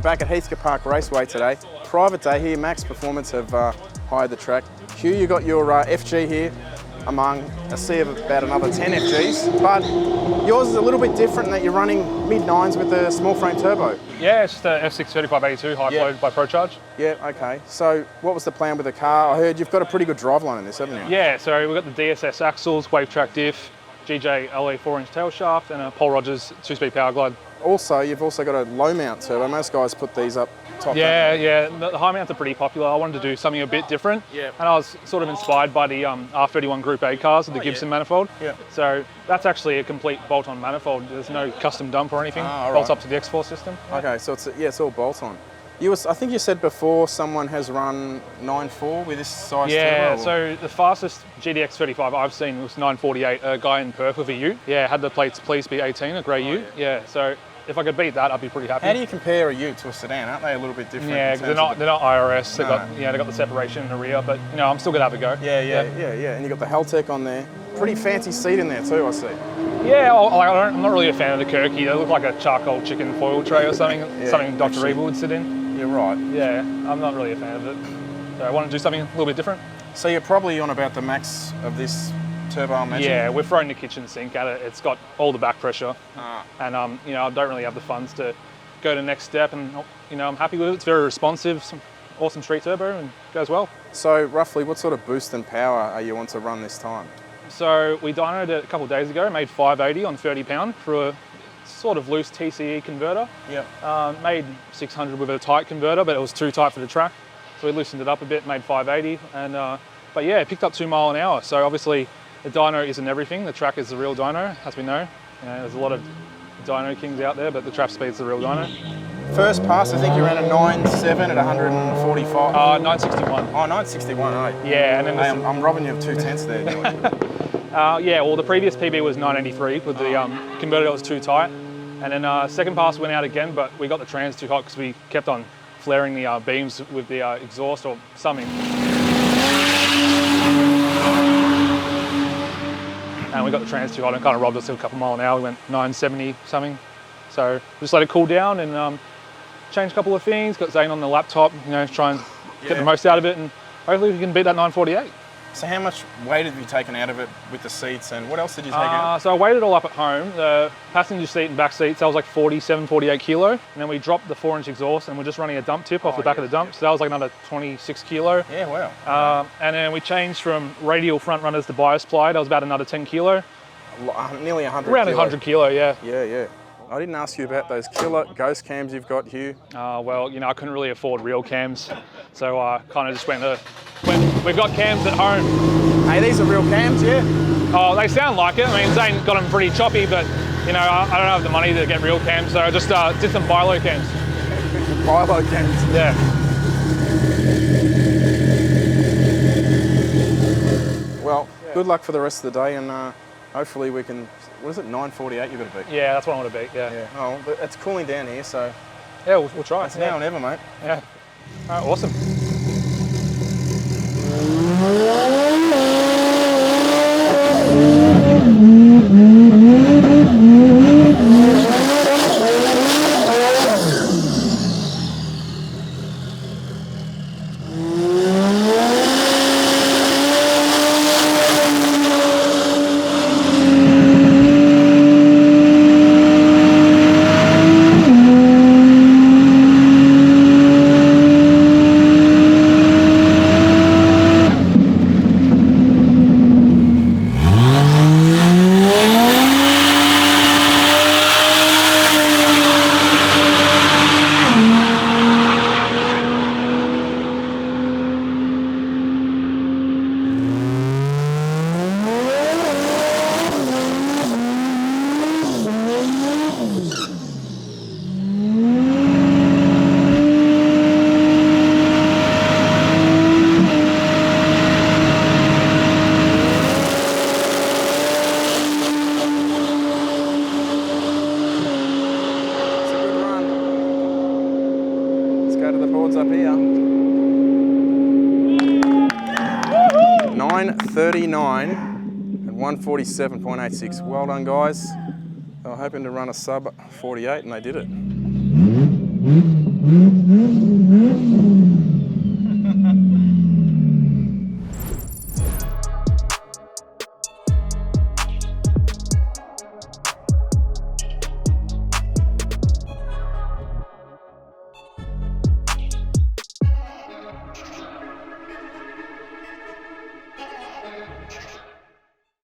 back at Heathcote Raceway today. Private day here, Maxx Performance have hired the track. Hugh, you got your FG here among a sea of about another 10 FGs, but yours is a little bit different in that you're running mid-9s with a small frame turbo. Yeah, it's just a F6 3582 high flow by ProCharge. Yeah, okay. So what was the plan with the car? I heard you've got a pretty good driveline in this, haven't you? Yeah, so we've got the DSS axles, wave track diff, GJ LE 4-inch tail shaft, and a Paul Rogers 2-speed power glide. Also, you've also got a low mount turbo. Most guys put these up top. Yeah, the high mounts are pretty popular. I wanted to do something a bit different. Yeah. And I was sort of inspired by the R31 Group A cars with the Gibson manifold. Yeah. So that's actually a complete bolt-on manifold. There's no custom dump or anything. Bolts up to the X4 system. Okay, so it's all bolt-on. I think you said before someone has run 9.4 with this size turbo? Yeah, so the fastest GDX 35 I've seen was 9.48, a guy in Perth with a Ute. Yeah, had the plates please be 18, a grey Ute. Yeah, so if I could beat that, I'd be pretty happy. How do you compare a Ute to a sedan? Aren't they a little bit different? Yeah, because they're not IRS. They've got the separation in the rear, but I'm still gonna have a go. Yeah. And you got the Haltech on there. Pretty fancy seat in there too, I see. Yeah, I'm not really a fan of the Kirky. They look like a charcoal chicken foil tray or something. Something Dr. Evil would sit in. You're right. Yeah, I'm not really a fan of it. So I want to do something a little bit different. So you're probably on about the max of this turbo, I imagine? Yeah, we're throwing the kitchen sink at it. It's got all the back pressure. And I don't really have the funds to go to the next step, and I'm happy with it. It's very responsive, some awesome street turbo, and goes well. So roughly what sort of boost and power are you on to run this time? So we dynoed it a couple of days ago, made 580 on 30 pound through a sort of loose TCE converter. Yeah. Made 600 with a tight converter, but it was too tight for the track. So we loosened it up a bit, made 580, and but yeah, it picked up 2 miles an hour. So obviously the dyno isn't everything. The track is the real dyno, as we know. There's a lot of dyno kings out there, but the trap speed's the real dyno. First pass, I think you ran a 9.7 at 145. 961. Oh, 961, eh? Yeah, and then I'm robbing you of 2 tenths there. Yeah, well, the previous PB was 983 with the converter that was too tight. And then second pass went out again, but we got the trans too hot because we kept on flaring the beams with the exhaust or something. And we got the trans too hot and kind of robbed us a couple miles an hour. We went 970 something. So just let it cool down and change a couple of things. Got Zane on the laptop, try and get the most out of it, and hopefully we can beat that 948. So how much weight have you taken out of it with the seats, and what else did you take out? So I weighed it all up at home. The passenger seat and back seats, that was like 47, 48 kilo. And then we dropped the 4-inch exhaust and we're just running a dump tip off the back of the dump. So that was like another 26 kilo. Yeah, wow. And then we changed from radial front runners to bias ply. That was about another 10 kilo. Nearly 100 Around 100 kilo, yeah. Yeah. I didn't ask you about those killer ghost cams you've got, Hugh. Well, I couldn't really afford real cams. So I kind of just went, we've got cams at home. Hey, these are real cams, yeah? Oh, they sound like it. I mean, Zane got them pretty choppy, but I don't have the money to get real cams, so I just did some Bilo cams. Bilo cams? Yeah. Well, good luck for the rest of the day, and hopefully we can, what is it, 948 you've got to beat? Yeah, that's what I want to beat, yeah. Oh, but it's cooling down here, so. Yeah, we'll try. It's now or never, mate. Yeah. All right, awesome. Up here. 9:39 and 147.86. Well done, guys. They were hoping to run a sub 48 and they did it.